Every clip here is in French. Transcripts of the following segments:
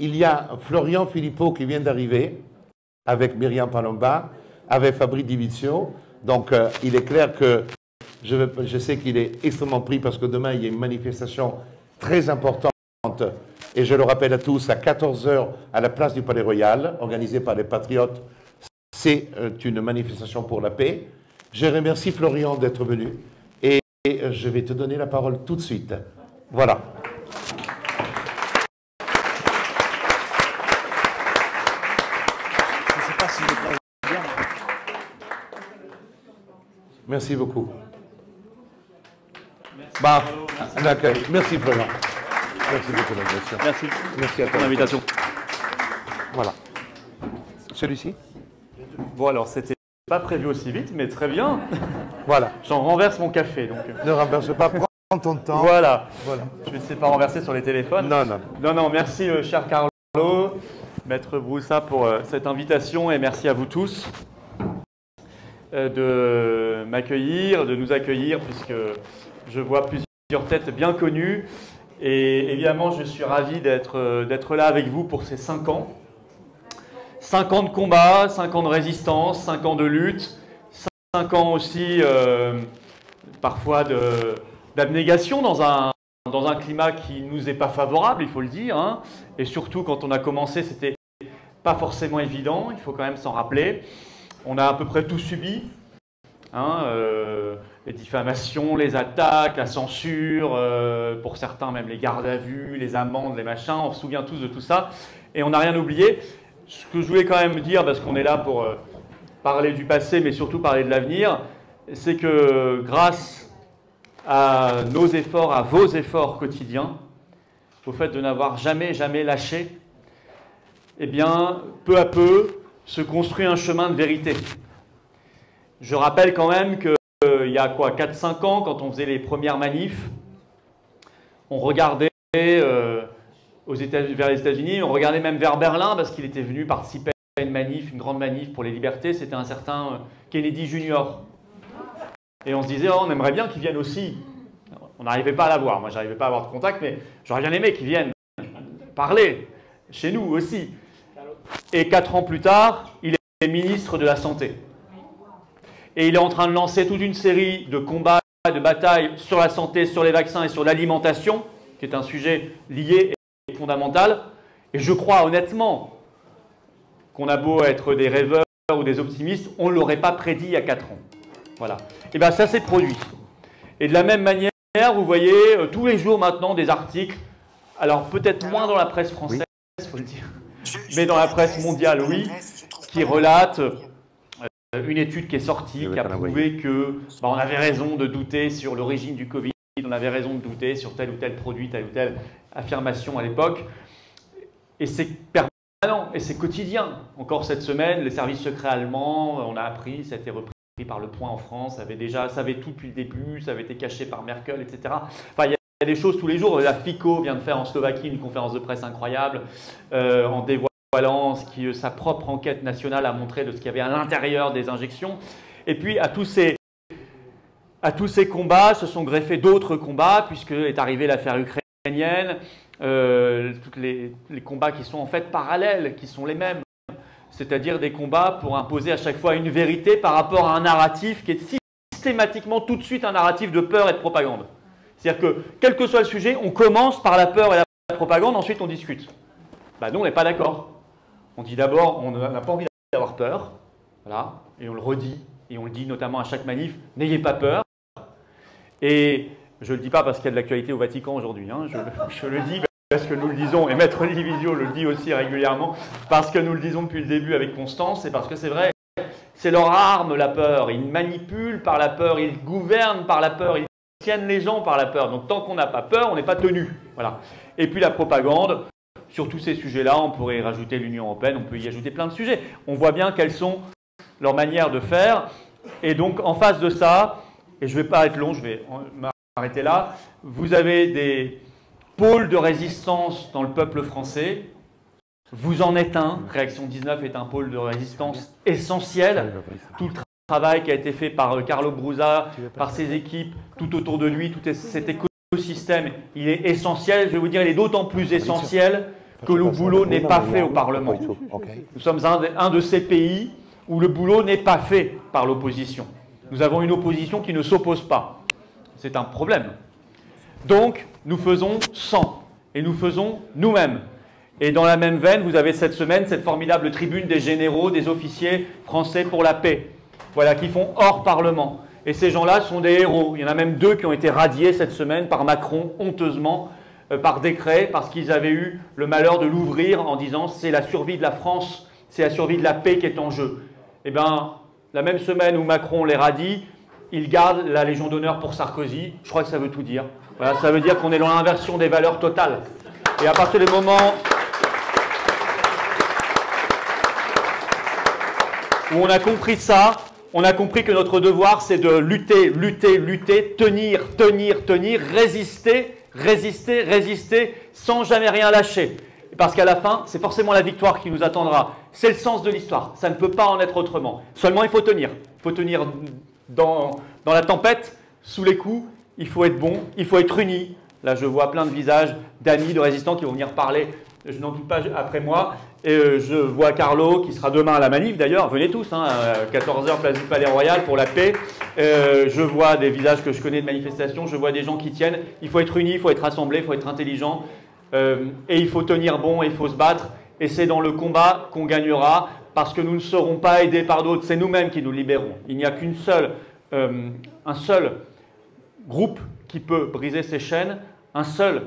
il y a Florian Philippot qui vient d'arriver, avec Myriam Palomba, avec Fabrice Divizio. Donc, il est clair que je sais qu'il est extrêmement pris parce que demain, il y a une manifestation très importante, et je le rappelle à tous, à 14 h à la place du Palais Royal, organisée par les Patriotes. C'est une manifestation pour la paix. Je remercie Florian d'être venu et je vais te donner la parole tout de suite. Voilà. Merci beaucoup. Merci Florian. Merci beaucoup l'invitation. Merci à ton invitation. Voilà. Celui-ci? Bon, alors c'était pas prévu aussi vite, mais très bien. Voilà. J'en renverse mon café. Donc. Ne renverse pas, prends ton temps. Voilà. Je ne vais essayer de pas renverser sur les téléphones. Non, merci cher Carlo, Maître Broussa pour cette invitation et merci à vous tous de m'accueillir, de nous accueillir, puisque je vois plusieurs têtes bien connues. Et évidemment, je suis ravi d'être là avec vous pour ces 5 ans. 5 ans de combat, 5 ans de résistance, 5 ans de lutte, 5 ans aussi parfois d'abnégation dans un climat qui ne nous est pas favorable, il faut le dire. Hein. Et surtout, quand on a commencé, c'était pas forcément évident, il faut quand même s'en rappeler. On a à peu près tout subi. Hein, les diffamations, les attaques, la censure, pour certains même les gardes à vue, les amendes, les machins, on se souvient tous de tout ça. Et on n'a rien oublié. Ce que je voulais quand même dire, parce qu'on est là pour parler du passé, mais surtout parler de l'avenir, c'est que grâce à nos efforts, à vos efforts quotidiens, au fait de n'avoir jamais lâché, eh bien, peu à peu, se construit un chemin de vérité. Je rappelle quand même qu'il y a quoi, 4-5 ans, quand on faisait les premières manifs, on regardait vers les États-Unis, on regardait même vers Berlin parce qu'il était venu participer à une manif, une grande manif pour les libertés, c'était un certain Kennedy Junior. Et on se disait, oh, on aimerait bien qu'il vienne aussi. On n'arrivait pas à l'avoir, moi j'arrivais pas à avoir de contact, mais j'aurais bien aimé qu'il vienne parler chez nous aussi. Et 4 ans plus tard, il est ministre de la Santé. Et il est en train de lancer toute une série de combats, de batailles sur la santé, sur les vaccins et sur l'alimentation, qui est un sujet lié et fondamental. Et je crois honnêtement qu'on a beau être des rêveurs ou des optimistes, on ne l'aurait pas prédit il y a 4 ans. Voilà. Et bien ça s'est produit. Et de la même manière, vous voyez tous les jours maintenant des articles, alors peut-être moins dans la presse française, il faut le dire, mais dans la presse mondiale, oui, qui relatent une étude qui est sortie, qui a prouvé que on avait raison de douter sur l'origine du Covid, on avait raison de douter sur tel ou tel produit, telle ou telle affirmation à l'époque. Et c'est permanent, et c'est quotidien. Encore cette semaine, les services secrets allemands, on a appris, ça a été repris par Le Point en France, savait tout depuis le début, ça avait été caché par Merkel, etc. Enfin, il y a des choses tous les jours. La FICO vient de faire en Slovaquie une conférence de presse incroyable en dévoilant sa propre enquête nationale a montré de ce qu'il y avait à l'intérieur des injections. Et puis, à tous ces combats se sont greffés d'autres combats, puisque est arrivée l'affaire ukrainienne, tous les combats qui sont en fait parallèles, qui sont les mêmes. C'est-à-dire des combats pour imposer à chaque fois une vérité par rapport à un narratif qui est systématiquement tout de suite un narratif de peur et de propagande. C'est-à-dire que, quel que soit le sujet, on commence par la peur et la propagande, ensuite on discute. Nous, on n'est pas d'accord. On dit d'abord, on n'a pas envie d'avoir peur, voilà, et on le redit, et on le dit notamment à chaque manif, n'ayez pas peur. Et je ne le dis pas parce qu'il y a de l'actualité au Vatican aujourd'hui, hein, je le dis parce que nous le disons, et Maître Divizio le dit aussi régulièrement, parce que nous le disons depuis le début avec Constance, et parce que c'est vrai, c'est leur arme la peur, ils manipulent par la peur, ils gouvernent par la peur, ils tiennent les gens par la peur. Donc tant qu'on n'a pas peur, on n'est pas tenu. Voilà. Et puis la propagande. Sur tous ces sujets-là, on pourrait y rajouter l'Union européenne, on peut y ajouter plein de sujets. On voit bien quelles sont leurs manières de faire. Et donc, en face de ça, et je ne vais pas être long, je vais m'arrêter là, vous avez des pôles de résistance dans le peuple français. Vous en êtes un. Réaction 19 est un pôle de résistance essentiel. Tout le travail qui a été fait par Carlo Broussa, par ses équipes, tout autour de lui, tout cet écosystème, il est essentiel. Je vais vous dire, il est d'autant plus essentiel que le boulot n'est pas fait au Parlement. Nous sommes un de ces pays où le boulot n'est pas fait par l'opposition. Nous avons une opposition qui ne s'oppose pas. C'est un problème. Donc, nous faisons sans, et nous faisons nous-mêmes. Et dans la même veine, vous avez cette semaine cette formidable tribune des généraux, des officiers français pour la paix, voilà, qui font hors Parlement. Et ces gens-là sont des héros. Il y en a même 2 qui ont été radiés cette semaine par Macron, honteusement, par décret, parce qu'ils avaient eu le malheur de l'ouvrir en disant « c'est la survie de la France, c'est la survie de la paix qui est en jeu ». Eh bien, la même semaine où Macron les radie, il garde la Légion d'honneur pour Sarkozy. Je crois que ça veut tout dire. Voilà, ça veut dire qu'on est dans l'inversion des valeurs totales. Et à partir du moment où on a compris ça, on a compris que notre devoir, c'est de lutter, lutter, lutter, tenir, tenir, tenir, résister, résister, résister, sans jamais rien lâcher. Parce qu'à la fin, c'est forcément la victoire qui nous attendra. C'est le sens de l'histoire. Ça ne peut pas en être autrement. Seulement, il faut tenir. Il faut tenir dans la tempête, sous les coups. Il faut être bon, il faut être uni. Là, je vois plein de visages d'amis, de résistants qui vont venir parler. Je n'en doute pas après moi. Et je vois Carlo qui sera demain à la manif d'ailleurs. Venez tous, hein, à 14h, place du Palais Royal pour la paix. Je vois des visages que je connais de manifestations. Je vois des gens qui tiennent. Il faut être unis, il faut être rassemblés, il faut être intelligent. Et il faut tenir bon, et il faut se battre. Et c'est dans le combat qu'on gagnera, parce que nous ne serons pas aidés par d'autres. C'est nous-mêmes qui nous libérons. Il n'y a un seul groupe qui peut briser ces chaînes, un seul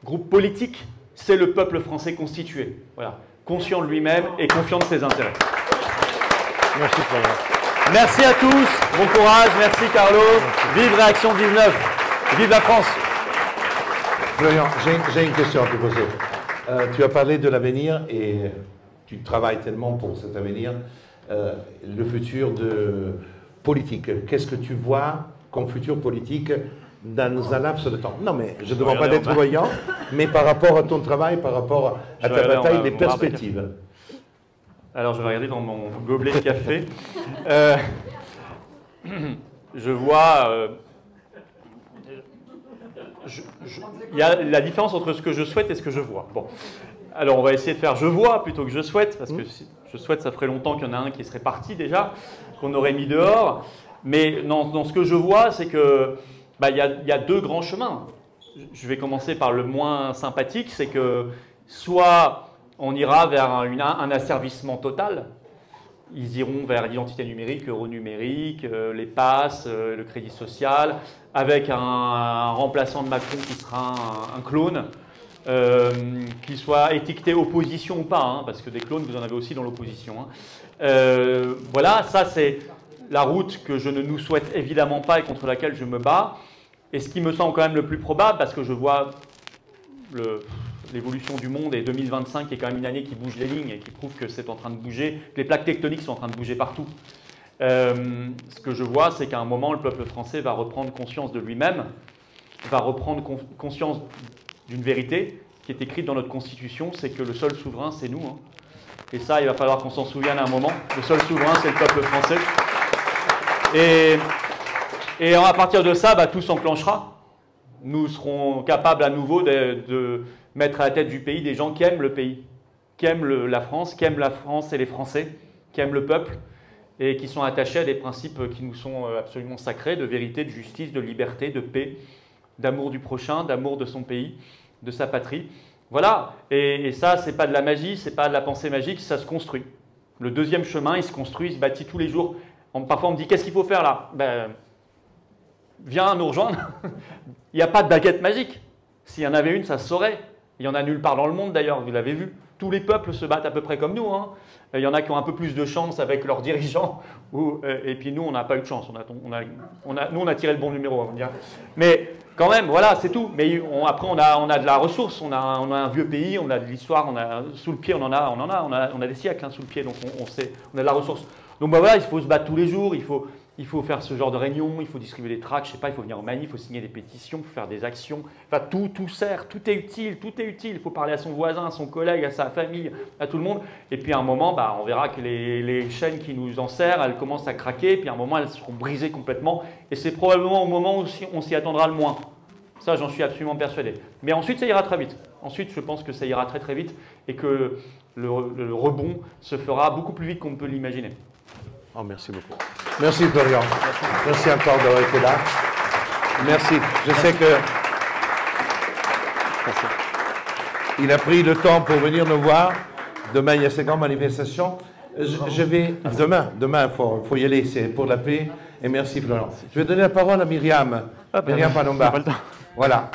groupe politique, c'est le peuple français constitué. Voilà. Conscient de lui-même et confiant de ses intérêts. Merci, Florian. Merci à tous. Bon courage. Merci, Carlo. Vive Réaction 19. Vive la France. Florian, j'ai une question à te poser. Tu as parlé de l'avenir et tu travailles tellement pour cet avenir. Le futur de politique, qu'est-ce que tu vois comme futur politique dans un laps de temps? Non, mais je ne demande pas d'être voyant, mais par rapport à ton travail, par rapport à ta bataille, des perspectives. Alors, je vais regarder dans mon gobelet de café. Je vois... il y a la différence entre ce que je souhaite et ce que je vois. Bon, alors on va essayer de faire « je vois » plutôt que « je souhaite », parce que si je souhaite, ça ferait longtemps qu'il y en a un qui serait parti déjà, qu'on aurait mis dehors. Mais dans ce que je vois, c'est que il y a 2 grands chemins. Je vais commencer par le moins sympathique, c'est que soit on ira vers un asservissement total. Ils iront vers l'identité numérique, l'euro numérique, les passes, le crédit social, avec un remplaçant de Macron qui sera un clone, qui soit étiqueté opposition ou pas, hein, parce que des clones, vous en avez aussi dans l'opposition. Hein. Voilà, ça c'est la route que je ne nous souhaite évidemment pas et contre laquelle je me bats. Et ce qui me semble quand même le plus probable, parce que je vois l'évolution du monde et 2025 est quand même une année qui bouge les lignes et qui prouve que c'est en train de bouger, que les plaques tectoniques sont en train de bouger partout. Ce que je vois, c'est qu'à un moment, le peuple français va reprendre conscience de lui-même, va reprendre conscience d'une vérité qui est écrite dans notre Constitution, c'est que le seul souverain, c'est nous. Hein. Et ça, il va falloir qu'on s'en souvienne à un moment. Le seul souverain, c'est le peuple français. Et à partir de ça, tout s'enclenchera. Nous serons capables à nouveau de mettre à la tête du pays des gens qui aiment le pays, qui aiment la France et les Français, qui aiment le peuple et qui sont attachés à des principes qui nous sont absolument sacrés, de vérité, de justice, de liberté, de paix, d'amour du prochain, d'amour de son pays, de sa patrie. Voilà, et ça, c'est pas de la magie, c'est pas de la pensée magique, ça se construit. Le deuxième chemin, il se construit, il se bâtit tous les jours. Parfois, on me dit, qu'est-ce qu'il faut faire là? Viens nous rejoindre. Il n'y a pas de baguette magique. S'il y en avait une, ça se saurait. Il y en a nulle part dans le monde d'ailleurs, vous l'avez vu. Tous les peuples se battent à peu près comme nous. Hein. Il y en a qui ont un peu plus de chance avec leurs dirigeants. Et puis nous, on n'a pas eu de chance. Nous, on a tiré le bon numéro, on va dire. Mais quand même, voilà, c'est tout. Mais après, on a de la ressource. On a un vieux pays, on a de l'histoire. Sous le pied, on a des siècles hein, sous le pied. Donc on a de la ressource. Donc voilà, il faut se battre tous les jours. Il faut faire ce genre de réunion, il faut distribuer des tracts, je sais pas, il faut venir au manif, il faut signer des pétitions, il faut faire des actions. Enfin, tout sert, tout est utile, tout est utile. Il faut parler à son voisin, à son collègue, à sa famille, à tout le monde. Et puis à un moment, on verra que les chaînes qui nous enserrent, elles commencent à craquer. Puis à un moment, elles seront brisées complètement. Et c'est probablement au moment où on s'y attendra le moins. Ça, j'en suis absolument persuadé. Mais ensuite, ça ira très vite. Ensuite, je pense que ça ira très très vite et que le rebond se fera beaucoup plus vite qu'on peut l'imaginer. Oh, merci beaucoup. Merci Florian. Merci encore d'avoir été là. Merci. Je sais que il a pris le temps pour venir nous voir. Demain, il y a cette grande manifestation. Je vais demain, il faut y aller. C'est pour la paix. Et merci Florian. Je vais donner la parole à Myriam. Myriam Palomba. Voilà.